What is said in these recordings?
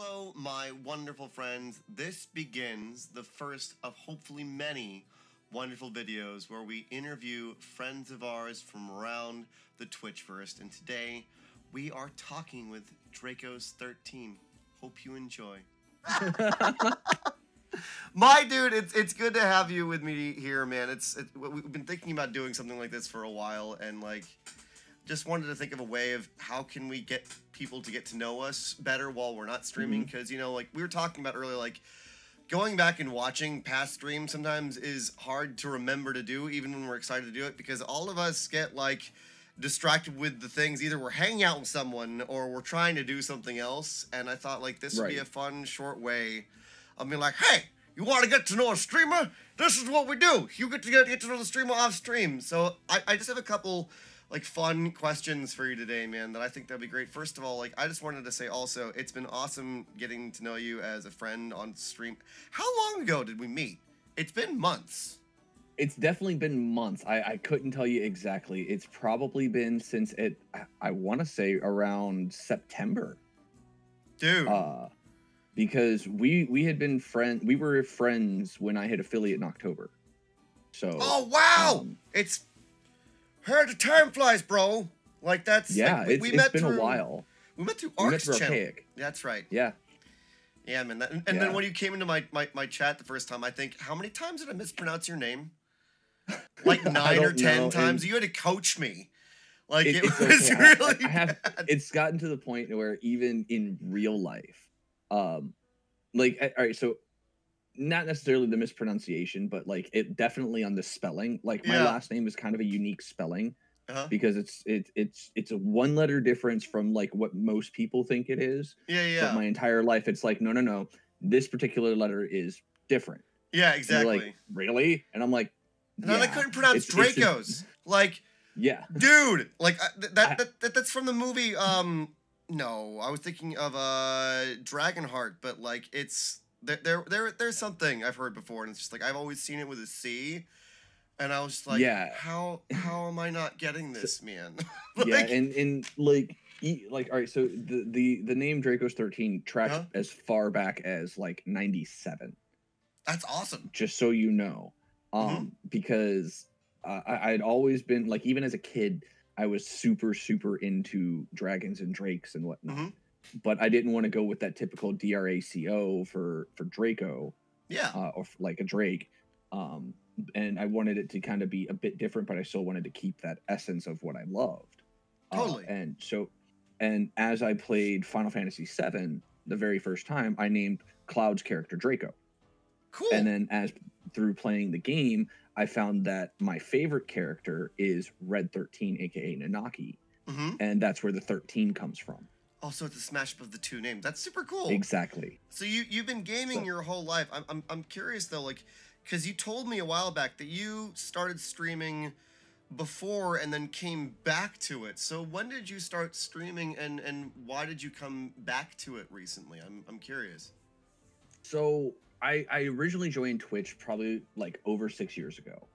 Hello, my wonderful friends. This begins the first of hopefully many wonderful videos where we interview friends of ours from around the Twitchverse. And today, we are talking with Drakos XIII. Hope you enjoy. My dude, it's good to have you with me here, man. We've been thinking about doing something like this for a while, and just wanted to think of a way of how can we get people to get to know us better while we're not streaming, because we were talking about earlier, going back and watching past streams sometimes is hard to remember to do, even when we're excited to do it, because all of us get distracted with the things. Either we're hanging out with someone or we're trying to do something else, and I thought this would be a fun short way of being hey, you want to get to know a streamer? This is what we do. You get to get to know the streamer off stream. So I just have a couple fun questions for you today, man, that I think that'd be great. First of all, I just wanted to say also, it's been awesome getting to know you as a friend on stream. How long ago did we meet? It's been months. It's definitely been months. I couldn't tell you exactly. It's probably been since I want to say around September. Dude. Because we had been we were friends when I hit affiliate in October. So. Oh, wow! It's... Heard the time flies, bro. That's yeah. We it's met been through, a while. We met through Arc's channel. Archaic. That's right. Yeah. Yeah, man. And then when you came into my chat the first time, I think how many times did I mispronounce your name? 9 or 10 times. You had to coach me. It was okay. really bad. It's gotten to the point where even in real life, all right, so. Not necessarily the mispronunciation, but it definitely on the spelling. My last name is kind of a unique spelling because it's a one letter difference from what most people think it is. Yeah. But my entire life, it's no. This particular letter is different. Yeah, exactly. And really? And I'm no, I couldn't pronounce Drakos. Yeah, dude. That's from the movie. No, I was thinking of Dragonheart, but it's. There's something I've heard before, and it's just I've always seen it with a C, and I was just yeah. How am I not getting this, man? Yeah, and all right, so the name Drakos XIII tracked as far back as 97. That's awesome. Just so you know, because I'd always been even as a kid, I was super into dragons and drakes and whatnot. But I didn't want to go with that typical DRAKO for Draco, or a Drake, and I wanted it to kind of be a bit different, but I still wanted to keep that essence of what I loved. Totally. And as I played Final Fantasy VII the very first time, I named Cloud's character Draco. Cool. And then through playing the game, I found that my favorite character is Red 13, aka Nanaki, and that's where the 13 comes from. Also, it's a smash up of the two names. That's super cool. Exactly. So you've been gaming your whole life. I'm curious though, because you told me a while back that you started streaming before and then came back to it. So when did you start streaming, and why did you come back to it recently? I'm curious. So I originally joined Twitch probably over 6 years ago.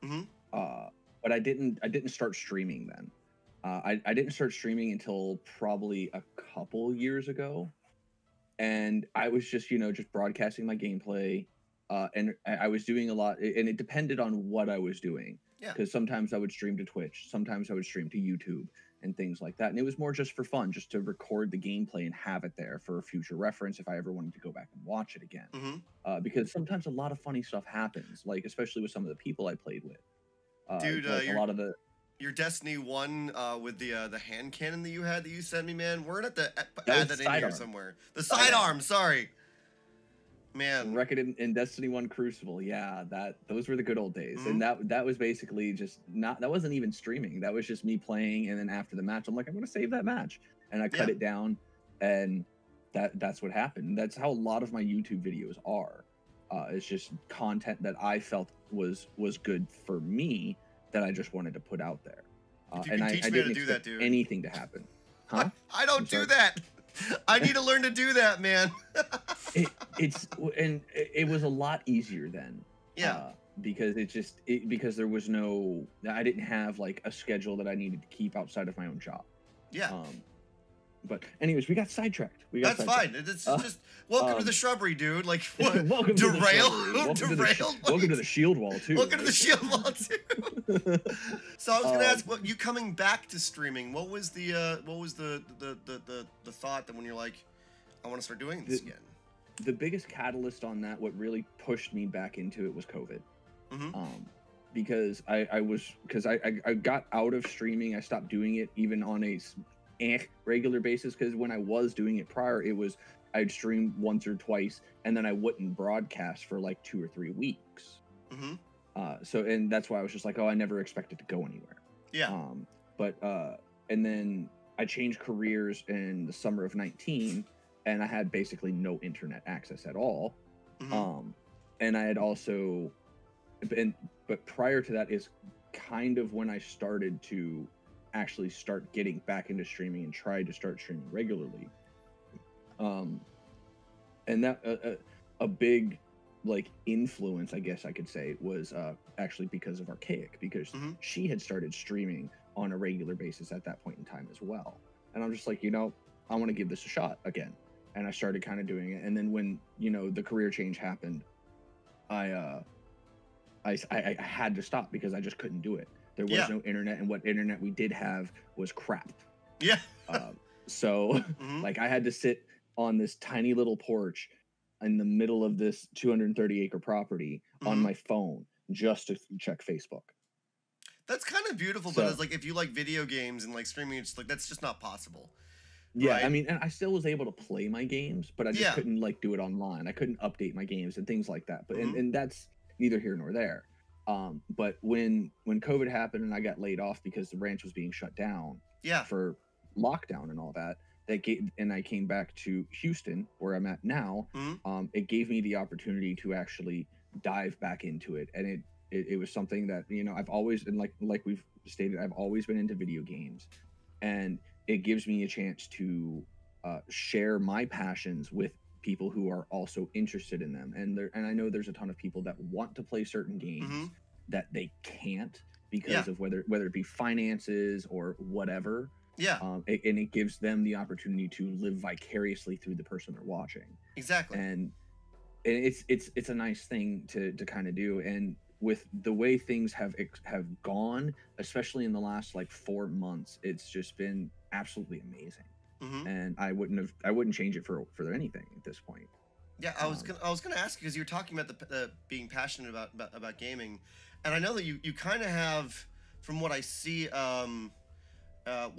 But I didn't start streaming then. I didn't start streaming until probably a couple years ago, and I was just broadcasting my gameplay, and I was doing a lot, and it depended on what I was doing. Yeah. Because sometimes I would stream to Twitch, sometimes I would stream to YouTube and things like that, and it was more just for fun, just to record the gameplay and have it there for future reference if I ever wanted to go back and watch it again. Because sometimes a lot of funny stuff happens, especially with some of the people I played with. Dude, a lot of the. Your Destiny 1 with the hand cannon that you sent me, man. We're gonna have to add that in here somewhere. The sidearm, sorry. Man. Record in Destiny 1 Crucible, yeah, those were the good old days. And that was basically just that wasn't even streaming. That was just me playing, and then after the match, I'm I'm gonna save that match. And I cut it down, and that's what happened. That's how a lot of my YouTube videos are. It's just content that I felt was good for me, that I just wanted to put out there. And I didn't expect anything to happen. Huh? I don't do that. I need to learn to do that, man. it was a lot easier then. Yeah. Because because there was I didn't have a schedule that I needed to keep outside of my own job. Yeah. But anyways, we got sidetracked. That's fine. It's just welcome to the shrubbery, dude. Like what? Welcome to the shield wall too. Welcome to the shield wall too. So I was gonna ask, you coming back to streaming? What was the thought that when you're like, I want to start doing this again? The biggest catalyst on that, what really pushed me back into it, was COVID. Because I got out of streaming. I stopped doing it even on a regular basis, because when I was doing it prior, it was I'd stream once or twice and then I wouldn't broadcast for like 2 or 3 weeks. And that's why I was just like, oh, I never expected to go anywhere. And then I changed careers in the summer of 19, and I had basically no internet access at all. And I had also but prior to that is kind of when I started to actually start getting back into streaming and tried to start streaming regularly. And that a big like influence, I guess I could say, was actually because of Archaic, because she had started streaming on a regular basis at that point in time as well. And I'm just like, I want to give this a shot again. And I started kind of doing it. And then when, the career change happened, I had to stop because I just couldn't do it. There was no internet, and what internet we did have was crap. So like I had to sit on this tiny little porch in the middle of this 230-acre property on my phone just to check Facebook. That's kind of beautiful, but it's like if you like video games and like streaming, it's like that's just not possible. Yeah, right? I mean, and I still was able to play my games, but I just couldn't like do it online. I couldn't update my games and things like that. But and that's neither here nor there. But when COVID happened and I got laid off because the ranch was being shut down for lockdown and all that, and I came back to Houston, where I'm at now, it gave me the opportunity to actually dive back into it. And it was something that, I've always, and like we've stated, I've always been into video games, and it gives me a chance to share my passions with people who are also interested in them. And I know there's a ton of people that want to play certain games that they can't because of whether it be finances or whatever. And it gives them the opportunity to live vicariously through the person they're watching. Exactly. And it's a nice thing to kind of do. And with the way things have gone, especially in the last like 4 months, it's just been absolutely amazing. And I wouldn't change it for anything at this point. Yeah, I was gonna ask you, because you were talking about the being passionate about gaming, and I know that you kind of have, from what I see,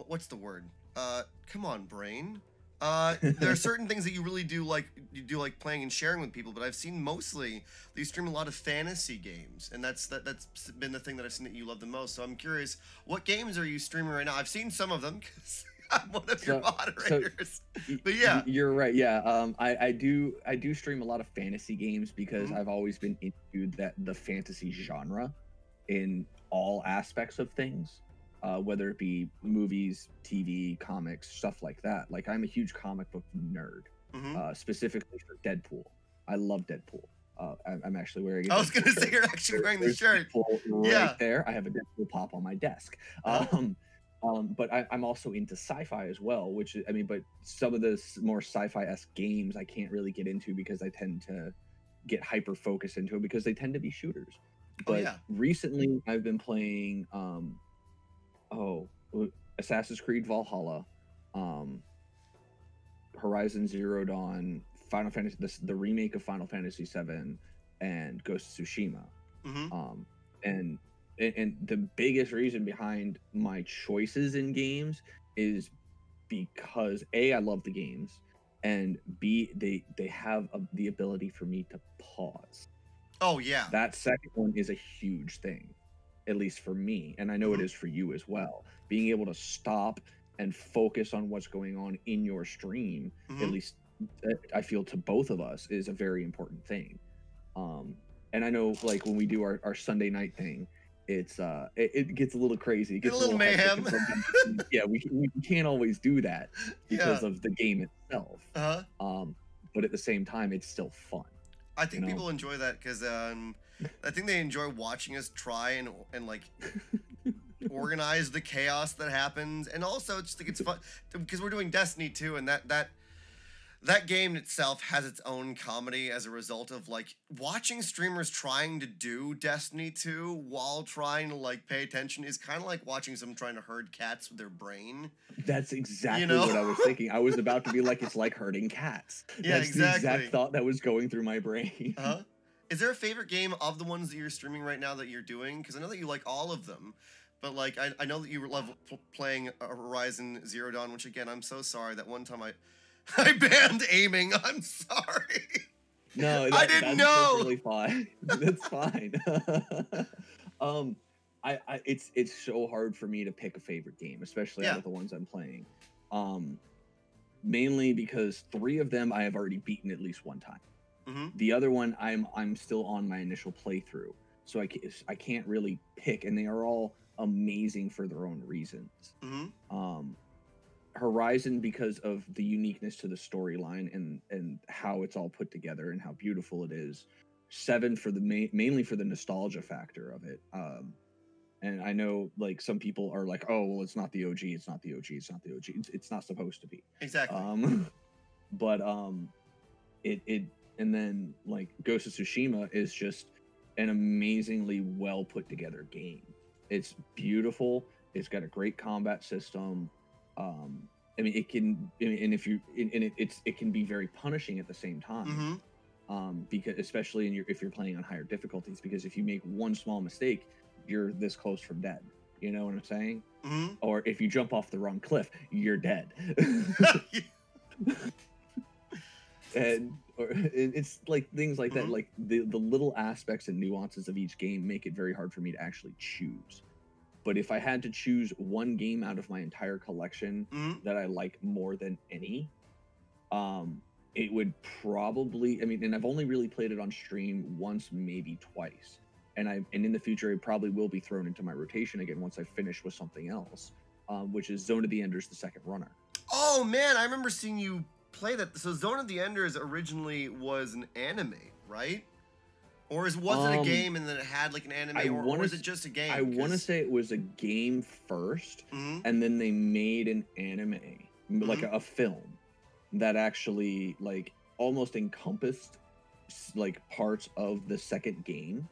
what's the word? Come on, brain. There are certain things that you really do like. You do like playing and sharing with people, but I've seen mostly that you stream a lot of fantasy games, and that's been the thing that I've seen that you love the most. So I'm curious, what games are you streaming right now? I've seen some of them because I'm one of your moderators. But yeah, you're right. Yeah, I do stream a lot of fantasy games because I've always been into the fantasy genre in all aspects of things. Whether it be movies, TV, comics, stuff like that. Like, I'm a huge comic book nerd, specifically for Deadpool. I love Deadpool. I'm actually wearing it. I was going to say, you're actually wearing the shirt. Right there. I have a Deadpool pop on my desk. But I'm also into sci-fi as well, but some of the more sci-fi-esque games I can't really get into because I tend to get hyper-focused into it because they tend to be shooters. But recently I've been playing... Assassin's Creed Valhalla, Horizon Zero Dawn, Final Fantasy, the remake of Final Fantasy VII, and Ghost of Tsushima. And the biggest reason behind my choices in games is because A, I love the games, and B, they have the ability for me to pause. Oh yeah, that second one is a huge thing. At least for me, and I know it is for you as well. Being able to stop and focus on what's going on in your stream, at least I feel to both of us, is a very important thing. And I know, like, when we do our Sunday night thing, it's it gets a little crazy. It gets a little mayhem. Yeah, we can't always do that because of the game itself. But at the same time, it's still fun. I think people enjoy that because I think they enjoy watching us try and like organize the chaos that happens, and also just like it's fun because we're doing Destiny 2, and that game itself has its own comedy as a result of like watching streamers trying to do Destiny 2 while trying to like pay attention is kind of like watching someone trying to herd cats with their brain. That's exactly what I was thinking. I was about to be like, it's like herding cats. Yeah, That's the exact thought that was going through my brain. Is there a favorite game of the ones that you're streaming right now that you're doing? Because I know that you like all of them. But, like, I know that you love playing Horizon Zero Dawn, which, again, I'm so sorry. That one time I banned aiming. I'm sorry. No, I didn't know. That's totally fine. That's fine. It's so hard for me to pick a favorite game, especially out of the ones I'm playing. Mainly because 3 of them I have already beaten at least one time. The other one I'm still on my initial playthrough, so I can't really pick, and they are all amazing for their own reasons. Horizon, because of the uniqueness to the storyline and how it's all put together and how beautiful it is. 7 for the mainly for the nostalgia factor of it. And I know like some people are like, oh well, it's not the OG, it's not the OG, it's not the OG. It's not supposed to be. Exactly. But it and then like Ghost of Tsushima is just an amazingly well put together game. It's beautiful. It's got a great combat system. I mean, it can, and it can be very punishing at the same time. Because especially if you're playing on higher difficulties, because if you make one small mistake, you're this close from dead. You know what I'm saying? Or if you jump off the wrong cliff, you're dead. And it's like things like that, like the little aspects and nuances of each game make it very hard for me to actually choose. But if I had to choose one game out of my entire collection that I like more than any, it would probably, I mean, and I've only really played it on stream once, maybe twice. And in the future, it probably will be thrown into my rotation again once I finish with something else, which is Zone of the Enders, the second runner. Oh man, I remember seeing you play that. So Zone of the Enders originally was an anime, right? Or was it a game and then it had like an anime, or was it just a game? I want to say it was a game first, and then they made an anime, like a film, that actually like almost encompassed like parts of the second game,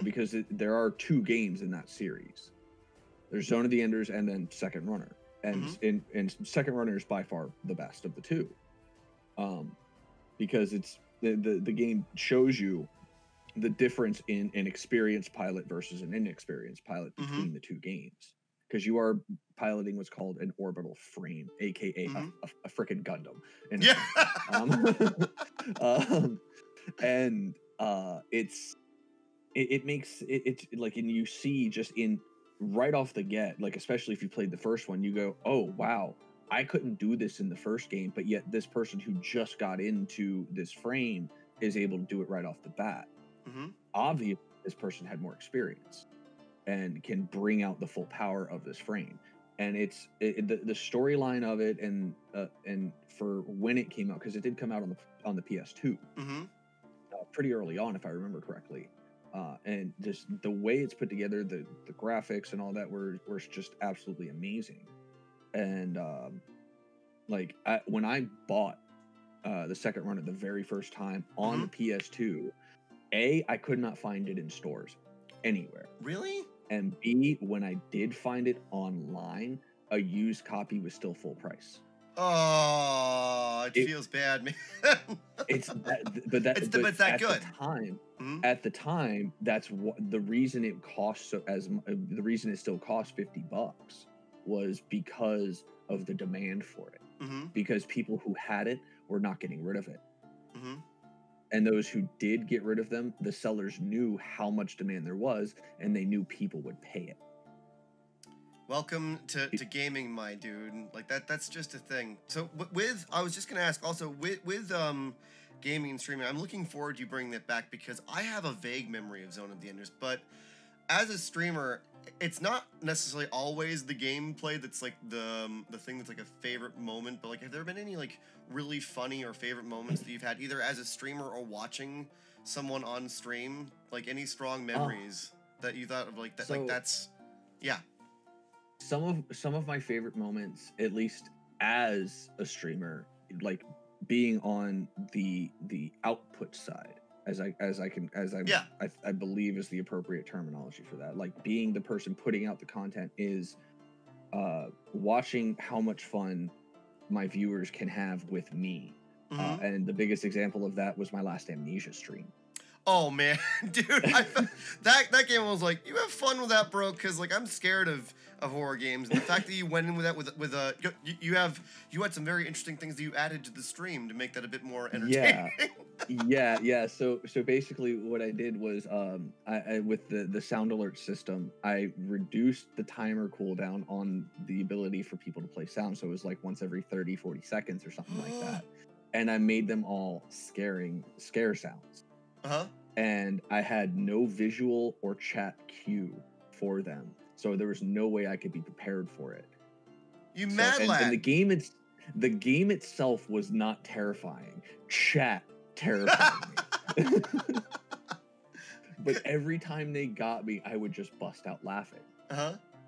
because there are 2 games in that series. There's Zone of the Enders and then Second Runner, and Second Runner is by far the best of the 2, because it's the game shows you the difference in an experienced pilot versus an inexperienced pilot between the 2 games, because you are piloting what's called an orbital frame, aka a freaking Gundam. And it makes it like, and you see just in right off the get, like especially if you played the first one, you go, oh wow, I couldn't do this in the first game, but yet this person who just got into this frame is able to do it right off the bat. Obviously, this person had more experience and can bring out the full power of this frame. And the storyline of it, and for when it came out, because it did come out on the PS2 pretty early on, if I remember correctly. And just the way it's put together, the graphics and all that were just absolutely amazing. And when I bought the second run at the very first time on the PS2, I could not find it in stores anywhere. Really? And B, when I did find it online, a used copy was still full price. Oh, it feels bad, man. It's that good. At the time, that's what the reason it cost the reason it still cost $50 was because of the demand for it. Because people who had it were not getting rid of it. And those who did get rid of them, the sellers knew how much demand there was, and they knew people would pay it. Welcome to gaming, my dude. Like that's just a thing. So I was just gonna ask also with gaming and streaming, I'm looking forward to you bringing that back, because I have a vague memory of Zone of the Enders, but as a streamer, it's not necessarily always the gameplay that's like the thing that's like a favorite moment, but like have there been any like really funny or favorite moments that you've had either as a streamer or watching someone on stream, like any strong memories that you thought of like that? So, like that's Yeah. Some of my favorite moments, at least as a streamer, like being on the output side, Yeah. I believe is the appropriate terminology for that. Like being the person putting out the content is watching how much fun my viewers can have with me. And the biggest example of that was my last Amnesia stream. Oh man, dude, that game I was like, you have fun with that, bro, because like I'm scared of horror games, and the fact that you went in with that with you had some very interesting things that you added to the stream to make that a bit more entertaining. Yeah. So basically, what I did was I with the sound alert system, I reduced the timer cooldown on the ability for people to play sound, so it was like once every 30-40 seconds or something like that, and I made them all scare sounds. And I had no visual or chat cue for them, so there was no way I could be prepared for it. You mad lad. And the game itself was not terrifying. Chat terrified me. But every time they got me, I would just bust out laughing.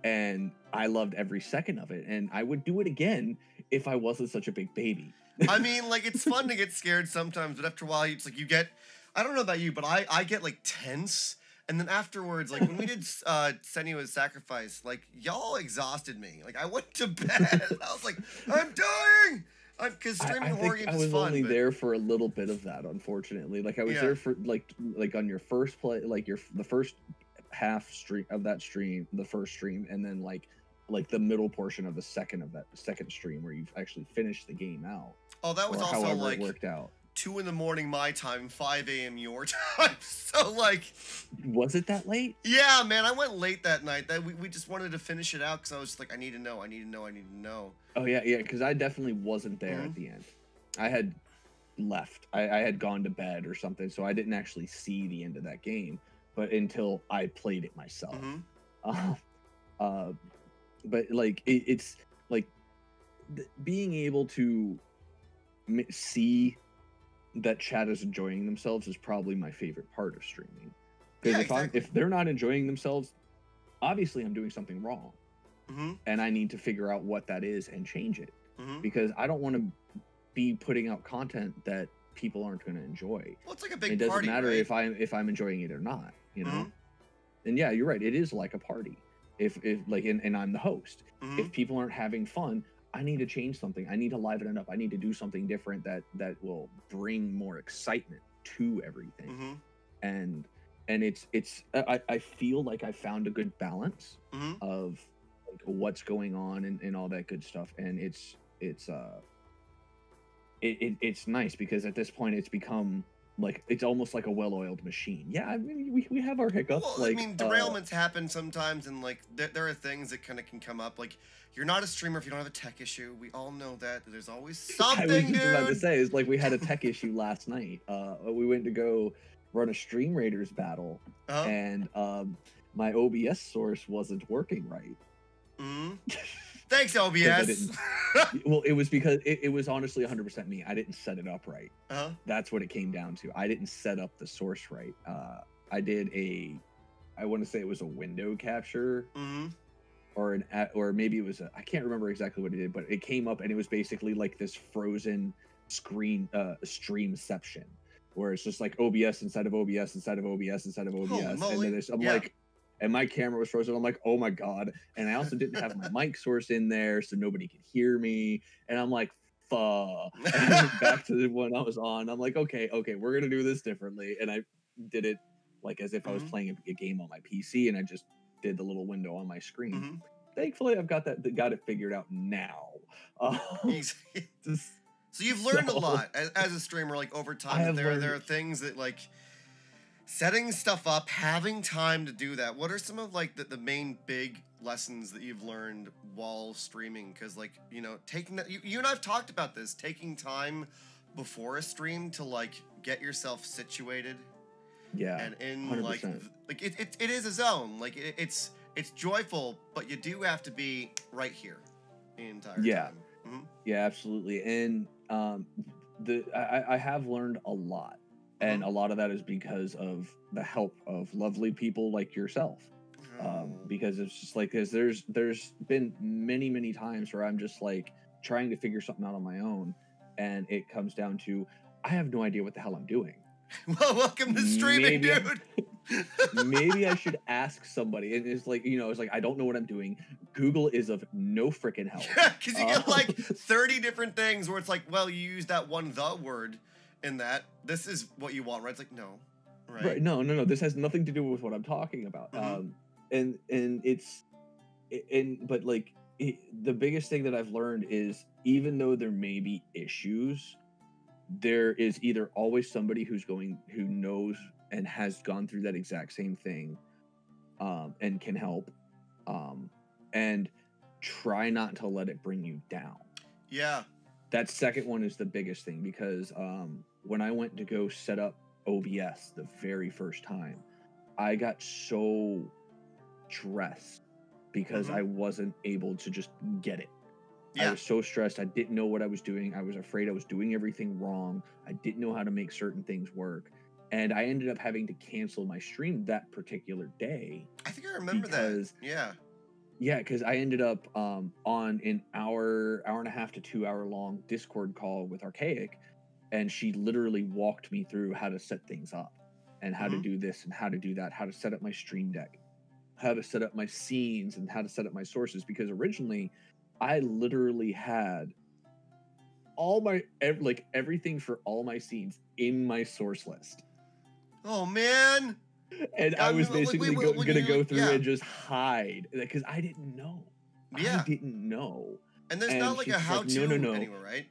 And I loved every second of it, and I would do it again if I wasn't such a big baby. I mean, like, it's fun to get scared sometimes, but after a while, it's like you get, I don't know about you, but I get like tense, and then afterwards, like when we did Senua's Sacrifice, like y'all exhausted me. Like I went to bed, and I was like, I'm dying. Because streaming horror games is fun. I was only there for a little bit of that, unfortunately. Like I was there for like on your first play, like the first half stream of that stream, the first stream, and then like the middle portion of the second stream where you've actually finished the game out. Oh, that was also like it worked out. 2 a.m. my time, 5 a.m. your time. So like, was it that late? Yeah, man, I went late that night. That we just wanted to finish it out because I was just like, I need to know. Oh yeah, because I definitely wasn't there at the end. I had left. I had gone to bed or something, so I didn't actually see the end of that game. But until I played it myself, but like it's like being able to see that chat is enjoying themselves is probably my favorite part of streaming. Because if they're not enjoying themselves, obviously I'm doing something wrong, and I need to figure out what that is and change it. Because I don't want to be putting out content that people aren't going to enjoy. Well, it's like a big party. It doesn't matter right? if I'm enjoying it or not, you know. And yeah, you're right. It is like a party. If like and I'm the host. If people aren't having fun, I need to change something. I need to liven it up. I need to do something different that will bring more excitement to everything. And it's I feel like I found a good balance of like what's going on and all that good stuff. And it's nice because at this point it's become like it's almost like a well-oiled machine. Yeah, I mean we have our hiccups. Well, like, I mean derailments happen sometimes, and like there are things that kind of can come up. Like you're not a streamer if you don't have a tech issue. We all know that. There's always something. I was just about to say is like we had a tech issue last night. We went to go run a Stream Raiders battle, and my OBS source wasn't working right. Thanks, OBS. Well, it was because it was honestly 100% me. I didn't set it up right. That's what it came down to. I didn't set up the source right. I did I want to say it was a window capture, or maybe it was I can't remember exactly what it did, but it came up and it was basically like this frozen screen streamception, where it's just like OBS inside of OBS inside of OBS inside of OBS, and then I'm like. And my camera was frozen. I'm like, oh my God. And I also didn't have my mic source in there, so nobody could hear me. And I'm like, fuck. Back to the one I was on. I'm like, okay, we're going to do this differently. And I did it like as if I was playing a game on my PC, and I just did the little window on my screen. Thankfully, I've got it figured out now. So you've learned a lot as a streamer, like over time. There are things that like, setting stuff up, having time to do that. What are some of like the main big lessons that you've learned while streaming? Because like, you know, taking that, you and I've talked about this, taking time before a stream to like get yourself situated. Yeah. And in 100%. like it is a zone. Like it's joyful, but you do have to be right here the entire time. Yeah, absolutely. And I have learned a lot. And a lot of that is because of the help of lovely people like yourself. Because it's just like, because there's been many times where I'm just like trying to figure something out on my own, and it comes down to I have no idea what the hell I'm doing. Well, welcome to streaming, dude. Maybe I should ask somebody. And it's like, it's like, I don't know what I'm doing. Google is of no freaking help. Yeah, because you get like 30 different things where it's like, well, you use that one the word in that. This is what you want, right? It's like, no. Right. No. This has nothing to do with what I'm talking about. And but like the biggest thing that I've learned is, even though there may be issues, there is either always somebody who knows and has gone through that exact same thing, and can help, and try not to let it bring you down. Yeah. That second one is the biggest thing, because when I went to go set up OBS the very first time, I got so stressed because I wasn't able to just get it. Yeah. I was so stressed. I didn't know what I was doing. I was afraid I was doing everything wrong. I didn't know how to make certain things work. And I ended up having to cancel my stream that particular day. I think I remember that. Yeah. Yeah, because I ended up on an hour and a half to 2 hour long Discord call with Archaic, and she literally walked me through how to set things up and how to do this and how to do that, how to set up my stream deck, how to set up my scenes, and how to set up my sources. Because originally I literally had all my everything for all my scenes in my source list. Oh man. And I was basically gonna go through and just hide, because I didn't know. Yeah. I didn't know. And there's not like a how-to anywhere, right?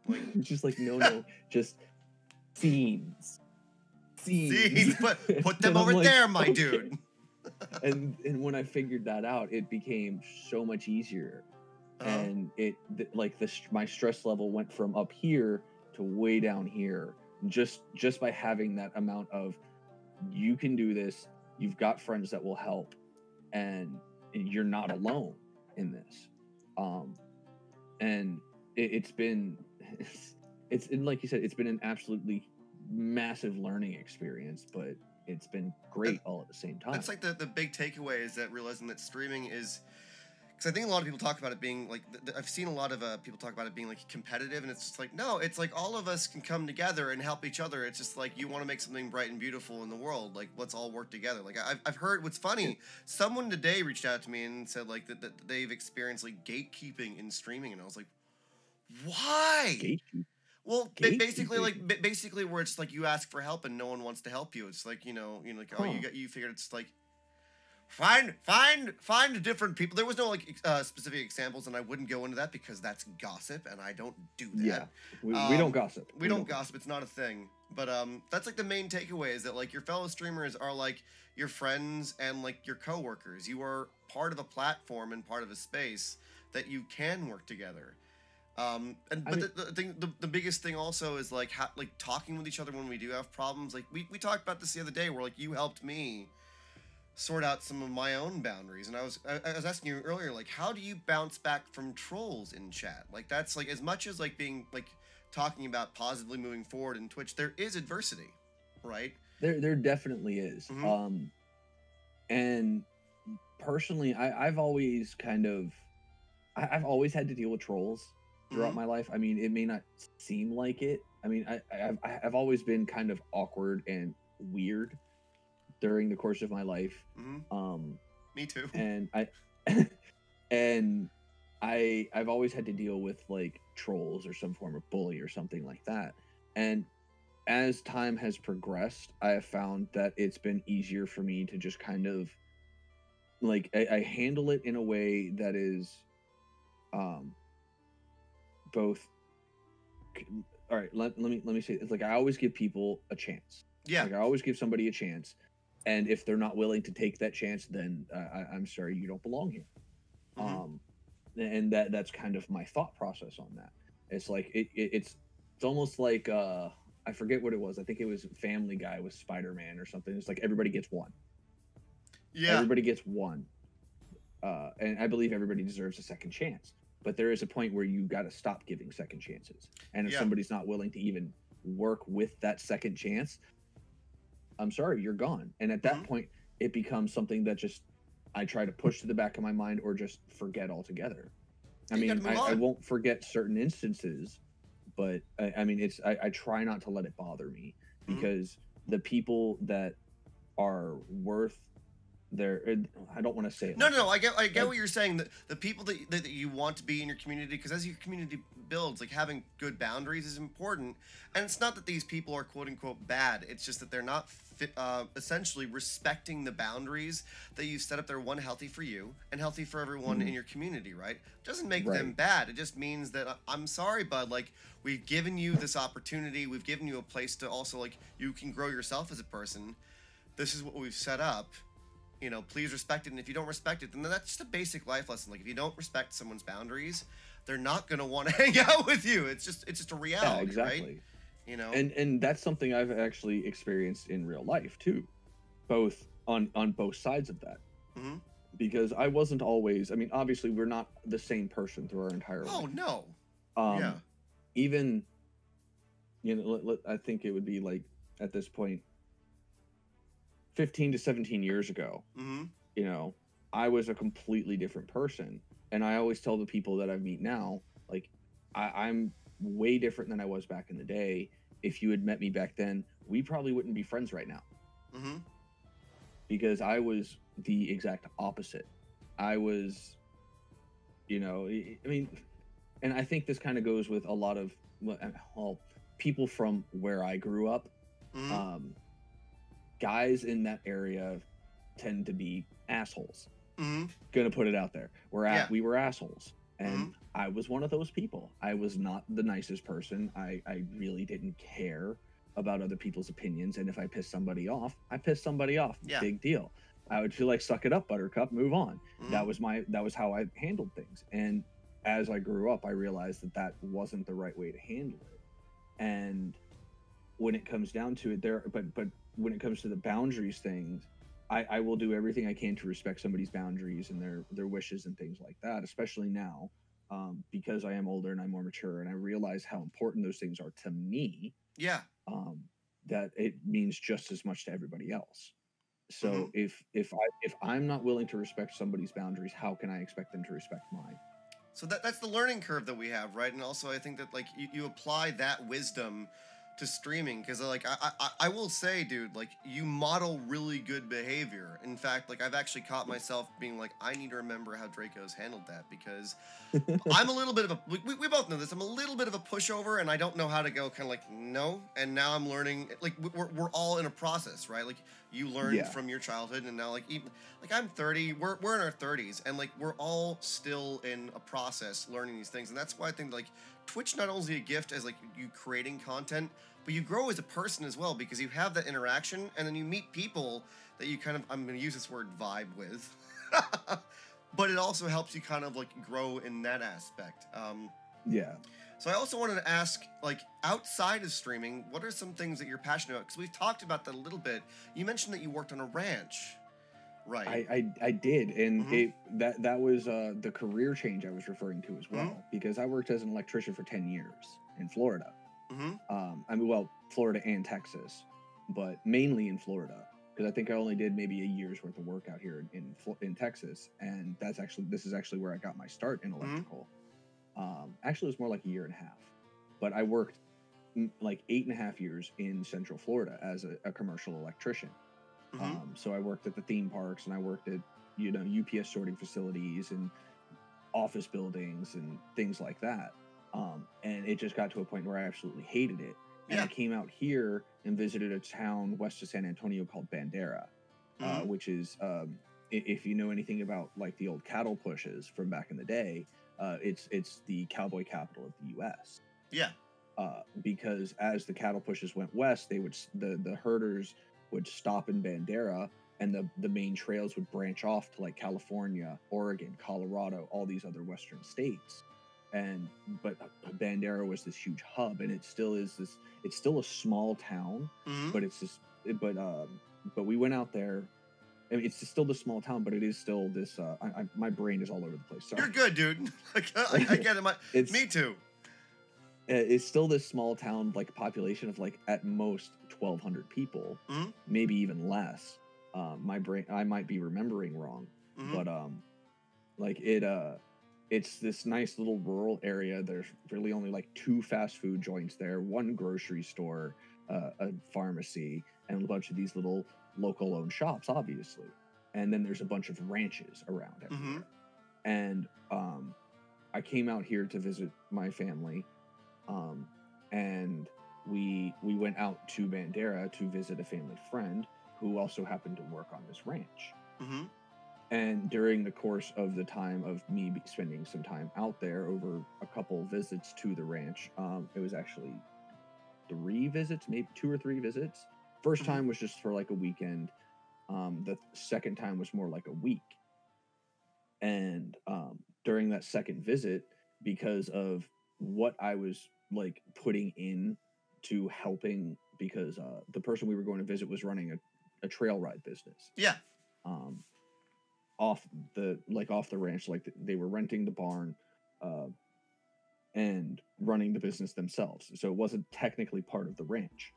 Like, just like no, just scenes. Put them over there, my dude. and when I figured that out, it became so much easier. And my stress level went from up here to way down here, just by having that amount of, you can do this, you've got friends that will help, and you're not alone in this. And it's been like you said, it's been an absolutely massive learning experience, but it's been great all at the same time. That's like the big takeaway, is that realizing that streaming is, because I think a lot of people talk about it being like, I've seen a lot of people talk about it being like competitive, and it's just like, no, it's like all of us can come together and help each other. It's just like, you want to make something bright and beautiful in the world, like, let's all work together. Like, I've heard, what's funny, someone today reached out to me and said like that they've experienced like gatekeeping in streaming, and I was like, why? Gatekeeping? Well, basically where it's like you ask for help and no one wants to help you. It's like, like, oh, you figured, it's like, Find different people. There was no like specific examples, and I wouldn't go into that because that's gossip, and I don't do that. Yeah, we don't gossip. We don't gossip. It's not a thing. But that's like the main takeaway, is that like your fellow streamers are like your friends and like your coworkers. You are part of a platform and part of a space that you can work together. The biggest thing also is like talking with each other when we do have problems. Like we talked about this the other day, where like you helped me sort out some of my own boundaries, and I was asking you earlier, like, how do you bounce back from trolls in chat? Like, that's like, as much as like being like talking about positively moving forward in Twitch, there is adversity, right? There definitely is. And personally, I've always I've always had to deal with trolls throughout my life. I mean, it may not seem like it. I mean, I've always been kind of awkward and weird during the course of my life. Me too. And I've always had to deal with like trolls or some form of bully or something like that. And as time has progressed, I have found that it's been easier for me to just kind of like, I handle it in a way that is both. All right, let me say, it's like, I always give people a chance. Yeah. Like, I always give somebody a chance. And if they're not willing to take that chance, then I'm sorry, you don't belong here. And that's kind of my thought process on that. It's like it's almost like I forget what it was. I think it was Family Guy with Spider-Man or something. It's like everybody gets one. Yeah. Everybody gets one. And I believe everybody deserves a second chance. But there is a point where you got to stop giving second chances. And if somebody's not willing to even work with that second chance, I'm sorry, you're gone. And at that point, it becomes something that just I try to push to the back of my mind or just forget altogether. I You mean, gotta move I on. won't forget certain instances, but I mean, I try not to let it bother me, because the people that are worth their, I don't want to say it. No, like no, this. I get what you're saying. The people that you want to be in your community, because as your community builds, like having good boundaries is important. And it's not that these people are quote unquote bad. It's just that they're not essentially respecting the boundaries that you've set up. They're one, healthy for you and healthy for everyone in your community, right? It doesn't make them bad. It just means that I'm sorry, bud. Like, we've given you this opportunity. We've given you a place to also, like, you can grow yourself as a person. This is what we've set up. You know, please respect it. And if you don't respect it, then that's just a basic life lesson. Like, if you don't respect someone's boundaries, they're not gonna want to hang out with you. It's just a reality, Yeah, exactly. right? You know, and that's something I've actually experienced in real life too, both on both sides of that. Because I wasn't always. I mean, obviously, we're not the same person through our entire life. Oh no. Yeah. Even, you know, I think it would be like at this point, 15 to 17 years ago, you know, I was a completely different person. And I always tell the people that I meet now, like, I'm way different than I was back in the day. If you had met me back then, we probably wouldn't be friends right now. Because I was the exact opposite. I was, you know, I mean, and I think this kind of goes with a lot of, well, people from where I grew up. Guys in that area tend to be assholes. Gonna put it out there. We were assholes, and I was one of those people. I was not the nicest person. I really didn't care about other people's opinions, and if I pissed somebody off, I pissed somebody off. Big deal. I would feel like, suck it up, buttercup, move on. That was how I handled things. And as I grew up, I realized that wasn't the right way to handle it. And when it comes down to it, but when it comes to the boundaries things, I will do everything I can to respect somebody's boundaries and their wishes and things like that, especially now, because I am older and I'm more mature, and I realize how important those things are to me. That it means just as much to everybody else. So if I'm not willing to respect somebody's boundaries, how can I expect them to respect mine? So that's the learning curve that we have, right? And also, I think that, like, you apply that wisdom to streaming, because, like, I will say, dude, like, you model really good behavior. In fact, like, I've actually caught myself being like, I need to remember how Drakos handled that, because I'm a little bit of a, we both know this, I'm a little bit of a pushover, and I don't know how to go kind of like, no, and now I'm learning, like, we're all in a process, right? Like, you learned from your childhood, and now, like, even, like, I'm 30, we're in our 30s, and, like, we're all still in a process learning these things, and that's why I think, like, Twitch not only a gift as, like, you creating content, but you grow as a person as well, because you have that interaction, and then you meet people that you kind of, I'm going to use this word, vibe with. But it also helps you kind of, like, grow in that aspect. So I also wanted to ask, like, outside of streaming, what are some things that you're passionate about? Because we've talked about that a little bit. You mentioned that you worked on a ranch, right? I did, and that was the career change I was referring to as well, because I worked as an electrician for 10 years in Florida. I mean, well, Florida and Texas, but mainly in Florida, because I think I only did maybe a year's worth of work out here in Texas, and this is actually where I got my start in electrical. Actually, it was more like a year and a half, but I worked like 8.5 years in Central Florida as a commercial electrician. So I worked at the theme parks, and I worked at, you know, UPS sorting facilities and office buildings and things like that. And it just got to a point where I absolutely hated it. And I came out here and visited a town west of San Antonio called Bandera, which is, if you know anything about, like, the old cattle pushes from back in the day, it's the cowboy capital of the U.S. Because as the cattle pushes went west, the herders would stop in Bandera, and the main trails would branch off to, like, California, Oregon, Colorado, all these other western states. But Bandera was this huge hub, and it still is this. It's still a small town, but it's just. But we went out there. I mean, it's still the small town, but it is still this. My brain is all over the place. Sorry. You're good, dude. I get it. Me too. It's still this small town, like, population of, like, at most 1,200 people, maybe even less. My brain, I might be remembering wrong, but like it's this nice little rural area. There's really only like 2 fast food joints there, 1 grocery store, a pharmacy, and a bunch of these little local owned shops, obviously. And then there's a bunch of ranches around everywhere. And I came out here to visit my family, and we went out to Bandera to visit a family friend who also happened to work on this ranch. And during the course of the time of me spending some time out there, over a couple visits to the ranch, it was actually 3 visits, maybe 2 or 3 visits. First time was just for like a weekend. The second time was more like a week. And during that second visit, because of what I was like putting in to helping, because the person we were going to visit was running a trail ride business. Yeah. Off the ranch, like they were renting the barn and running the business themselves. So it wasn't technically part of the ranch.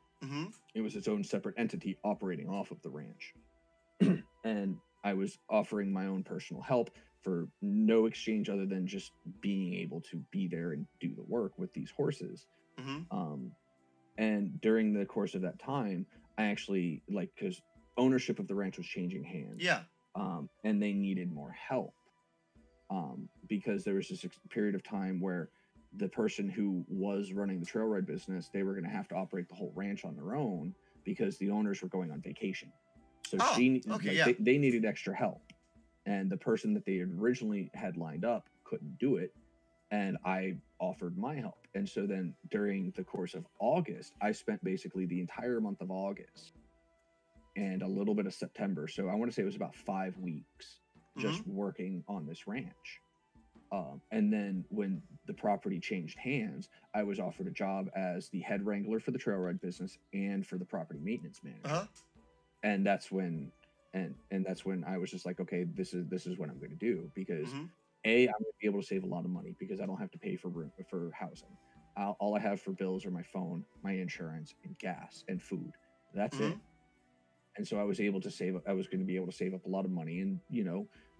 It was its own separate entity operating off of the ranch. And I was offering my own personal help for no exchange other than just being able to be there and do the work with these horses. And during the course of that time, I actually, like, because ownership of the ranch was changing hands. Yeah. And they needed more help. Because there was this period of time where the person who was running the trail ride business, they were going to have to operate the whole ranch on their own because the owners were going on vacation. So they needed extra help. And the person that they originally had lined up couldn't do it. And I offered my help. And so then during the course of August, I spent basically the entire month of August and a little bit of September. So I want to say it was about 5 weeks just working on this ranch. And then when the property changed hands, I was offered a job as the head wrangler for the trail ride business and for the property maintenance manager. And that's when, and that's when I was just like, okay, this is what I'm going to do, because I'm going to be able to save a lot of money because I don't have to pay for housing. All I have for bills are my phone, my insurance, and gas and food. That's it. And so I was able to save. I was going to be able to save up a lot of money and,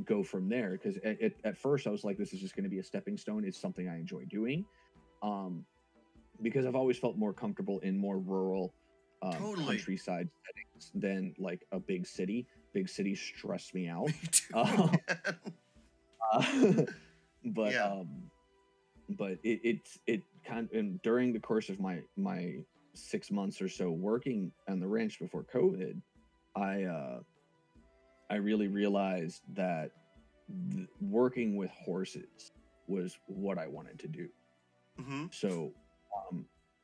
go from there. Because at first I was like, this is just going to be a stepping stone. It's something I enjoy doing, because I've always felt more comfortable in more rural, countryside settings than like a big city. Big cities stress me out. Me too, but it kind of, and during the course of my 6 months or so working on the ranch before COVID, I really realized that working with horses was what I wanted to do. So,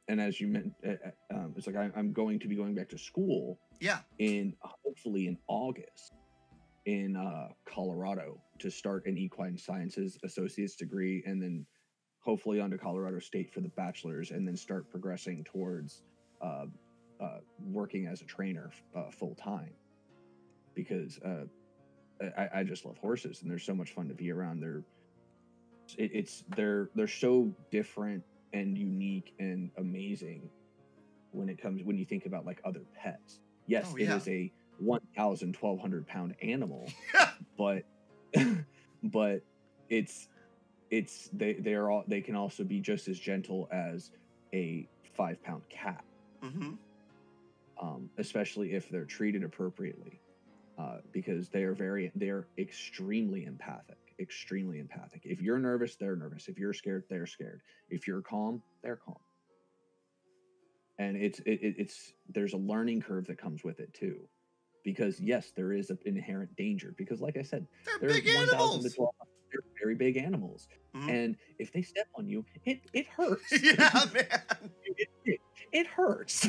and as you meant, it's like I'm going to be going back to school. Yeah. Hopefully in August in Colorado to start an equine sciences associate's degree, and then hopefully on to Colorado State for the bachelor's, and then start progressing towards working as a trainer full time, because I just love horses and they're so much fun to be around. They're so different and unique and amazing when you think about like other pets. Yes, it is a 1,200 pound animal, but they can also be just as gentle as a 5-pound cat. Especially if they're treated appropriately, because they're extremely empathic. If you're nervous, they're nervous. If you're scared, they're scared. If you're calm, they're calm. And there's a learning curve that comes with it too, because yes, there is an inherent danger, because like I said, they're big animals. They're very big animals, and if they step on you, it hurts. Yeah, man, it hurts.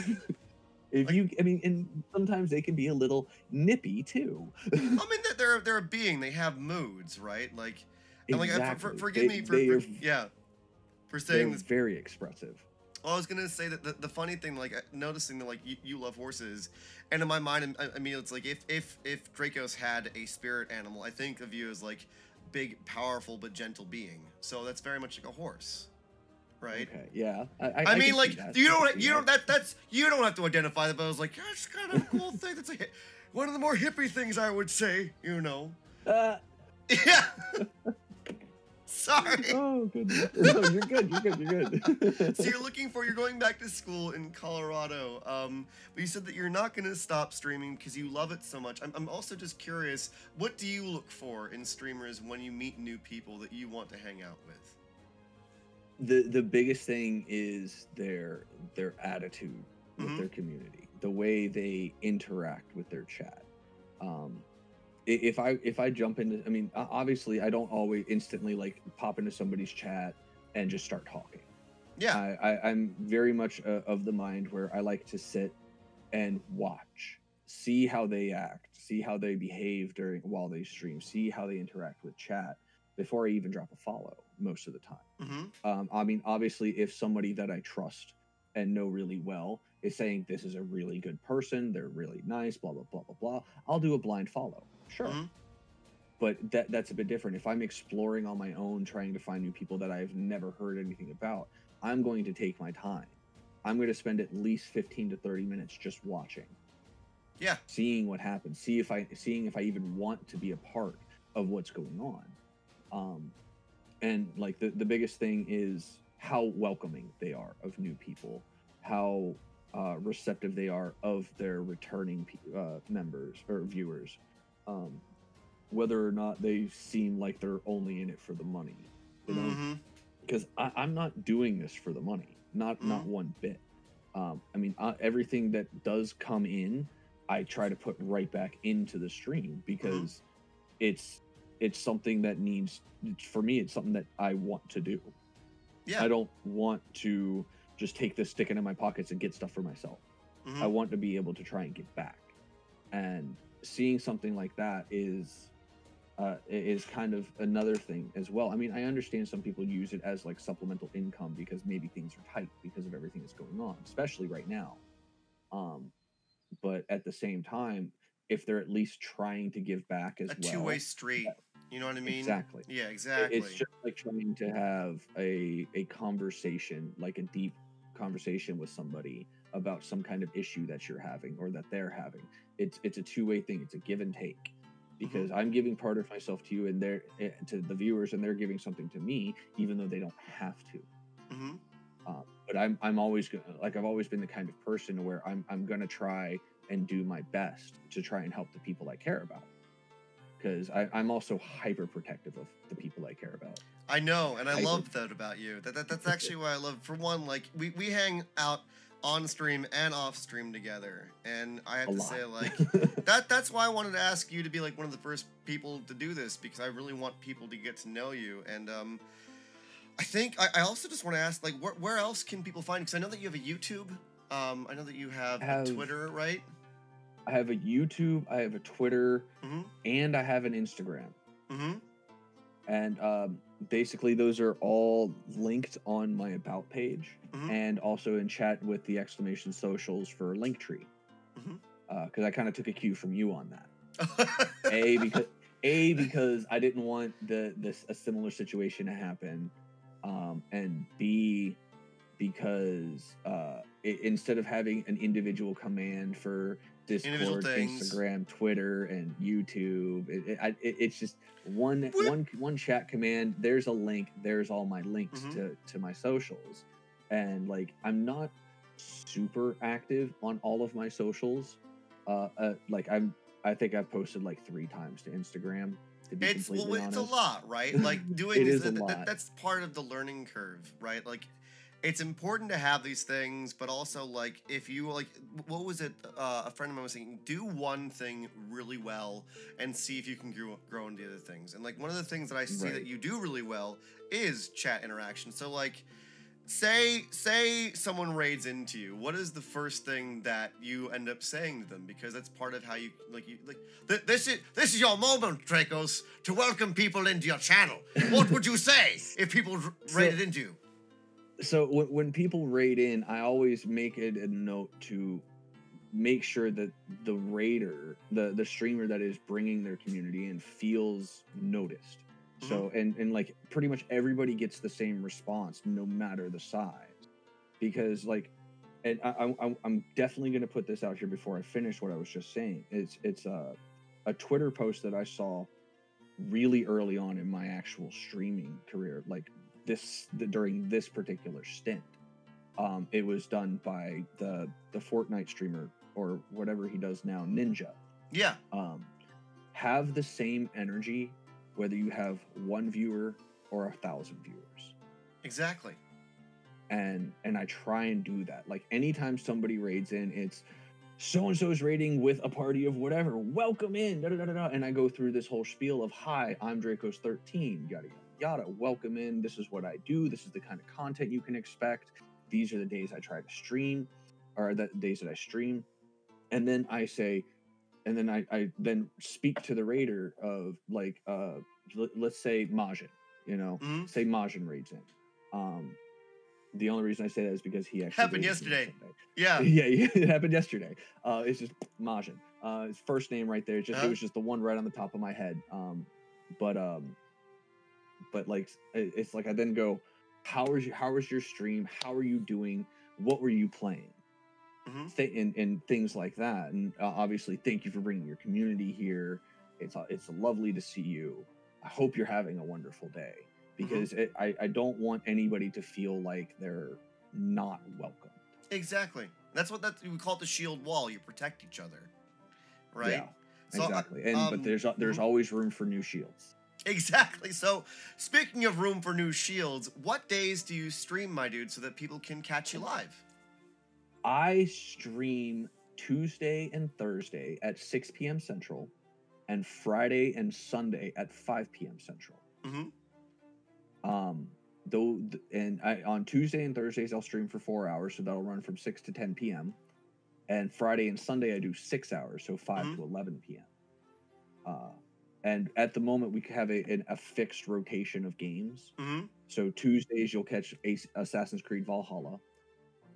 And sometimes they can be a little nippy too. I mean, they're a being. They have moods, right? Like, exactly. And like, forgive me for saying this. Very expressive. Well, I was gonna say that the funny thing, like, noticing that like you love horses, and in my mind, I mean, it's like if Drakos had a spirit animal, I think of you as like big, powerful but gentle being. So that's very much like a horse. Right. Okay. Yeah. I mean, like, you don't have to identify that, but I was like, that's kind of a cool thing. That's like one of the more hippie things, I would say. Yeah. Sorry. Oh, goodness. No, you're good. You're good. So you're going back to school in Colorado. But you said that you're not going to stop streaming because you love it so much. I'm also just curious, what do you look for in streamers when you meet new people that you want to hang out with? The biggest thing is their attitude with their community, the way they interact with their chat. If I jump into, I mean, obviously I don't always instantly like pop into somebody's chat and just start talking. Yeah. I'm very much of the mind where I like to sit and watch, see how they act, see how they behave while they stream, see how they interact with chat before I even drop a follow most of the time. I mean, obviously if somebody that I trust and know really well is saying this is a really good person, they're really nice, blah, blah, blah, blah, blah, I'll do a blind follow. Sure. But that's a bit different. If I'm exploring on my own, trying to find new people that I've never heard anything about, I'm going to take my time. I'm going to spend at least 15 to 30 minutes just watching. Yeah. Seeing what happens. Seeing if I even want to be a part of what's going on. And like the biggest thing is how welcoming they are of new people, how receptive they are of their returning members or viewers. Whether or not they seem like they're only in it for the money, you know, because I'm not doing this for the money, not one bit. I mean, everything that does come in, I try to put right back into the stream because it's something that needs, for me, it's something that I want to do. Yeah. I don't want to just take this, stick it in my pockets and get stuff for myself. I want to be able to try and give back. And seeing something like that is kind of another thing as well. I mean, I understand some people use it as like supplemental income because maybe things are tight because of everything that's going on, especially right now. But at the same time, if they're at least trying to give back as well. A two-way street. You know what I mean? Exactly. Yeah, exactly. It's just like trying to have a conversation, like a deep conversation with somebody about some kind of issue that you're having or that they're having. It's a two-way thing. It's a give and take. Because I'm giving part of myself to you and they're to the viewers, and they're giving something to me, even though they don't have to. But I'm always like, I've always been the kind of person where I'm gonna try and do my best to try and help the people I care about. Because I'm also hyper protective of the people I care about. I know, and I love that about you. That's actually why I love. For one, like we hang out on stream and off stream together, and I have to say, like, that's why I wanted to ask you to be like one of the first people to do this, because I really want people to get to know you. And I think I also just want to ask, like, where else can people find you? Because I know that you have a YouTube. I know that you have a Twitter, right? I have a YouTube, I have a Twitter, and I have an Instagram. And basically those are all linked on my about page, and also in chat with the exclamation socials for Linktree. Because I kind of took a cue from you on that. Because I didn't want a similar situation to happen, and B, because instead of having an individual command for Discord, Instagram, Twitter, and YouTube, it's just one chat command. There's a link. There's all my links to my socials, and like, I'm not super active on all of my socials. Like, I think I've posted like 3 times to Instagram. It's a lot, right? Like, doing that's part of the learning curve, right? Like, it's important to have these things, but also, like, if you, like, what was it? A friend of mine was saying, do one thing really well and see if you can grow into other things. And, like, one of the things that I see that you do really well is chat interaction. So, like, say someone raids into you. What is the first thing that you end up saying to them? Because that's part of how you, this is your moment, Drakos, to welcome people into your channel. What would you say if people raided into you? So when people raid in, I always make it a note to make sure that the raider, the streamer that is bringing their community in, feels noticed. So, and like, pretty much everybody gets the same response, no matter the size. Because, like, and I'm definitely going to put this out here before I finish what I was just saying. It's a Twitter post that I saw really early on in my actual streaming career, like during this particular stint. It was done by the Fortnite streamer or whatever he does now, Ninja. Yeah. Have the same energy whether you have 1 viewer or 1,000 viewers. Exactly. And I try and do that. Like anytime somebody raids in, it's so-and-so's raiding with a party of whatever. Welcome in, da, da, da, da, da. And I go through this whole spiel of, hi, I'm Drakos XIII, yada, yada, yada. Welcome in. This is what I do. This is the kind of content you can expect. These are the days I try to stream, or the days that I stream. And then I say, and then I then speak to the raider of like, let's say Majin, you know, say Majin raids in. The only reason I say that is because he actually happened yesterday. Yeah. Yeah, it happened yesterday. It's just Majin. His first name right there. It was just the one right on the top of my head. But like it's like I then go, how was your stream? How are you doing? What were you playing? And things like that. And obviously, thank you for bringing your community here. It's lovely to see you. I hope you're having a wonderful day. Because I don't want anybody to feel like they're not welcome. Exactly. We call it the shield wall. You protect each other, right? Yeah, so, exactly. But there's always room for new shields. Exactly. So speaking of room for new shields, what days do you stream, my dude, so that people can catch you live? I stream Tuesday and Thursday at 6 p.m. Central, and Friday and Sunday at 5 p.m. Central. On Tuesday and Thursdays I'll stream for 4 hours, so that'll run from 6 to 10 p.m. And Friday and Sunday I do 6 hours, so 5 to 11 p.m. And at the moment we have a fixed rotation of games. So Tuesdays you'll catch Assassin's Creed Valhalla.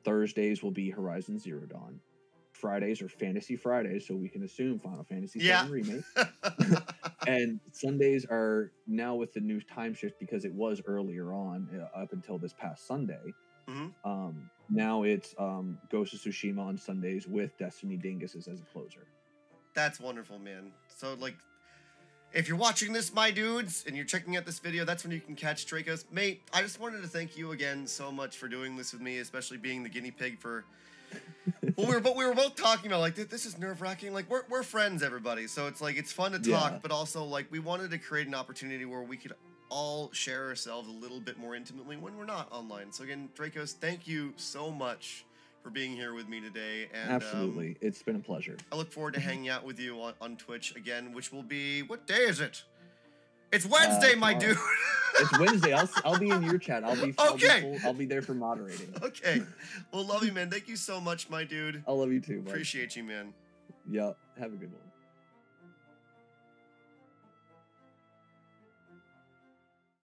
Thursdays will be Horizon Zero Dawn. Fridays are Fantasy Fridays, so we can assume Final Fantasy VII Remake. And Sundays are now with the new time shift, because it was earlier on up until this past Sunday. Now it's Ghost of Tsushima on Sundays with Destiny Dinguses as a closer. That's wonderful, man. So like, if you're watching this, my dudes, and you're checking out this video, that's when you can catch Drakos. Mate, I just wanted to thank you again so much for doing this with me, especially being the guinea pig for... Well, we were both talking about, like, this is nerve-wracking. Like, we're friends, everybody. So it's like, it's fun to talk, but also, like, we wanted to create an opportunity where we could all share ourselves a little bit more intimately when we're not online. So again, Drakos, thank you so much for being here with me today. And absolutely. It's been a pleasure. I look forward to hanging out with you on Twitch again, which will be, what day is it? It's Wednesday, my dude. It's Wednesday. I'll be in your chat. I'll be there for moderating. Okay. Well, love you, man. Thank you so much, my dude. I love you too, bud. Appreciate you, man. Yeah. Have a good one.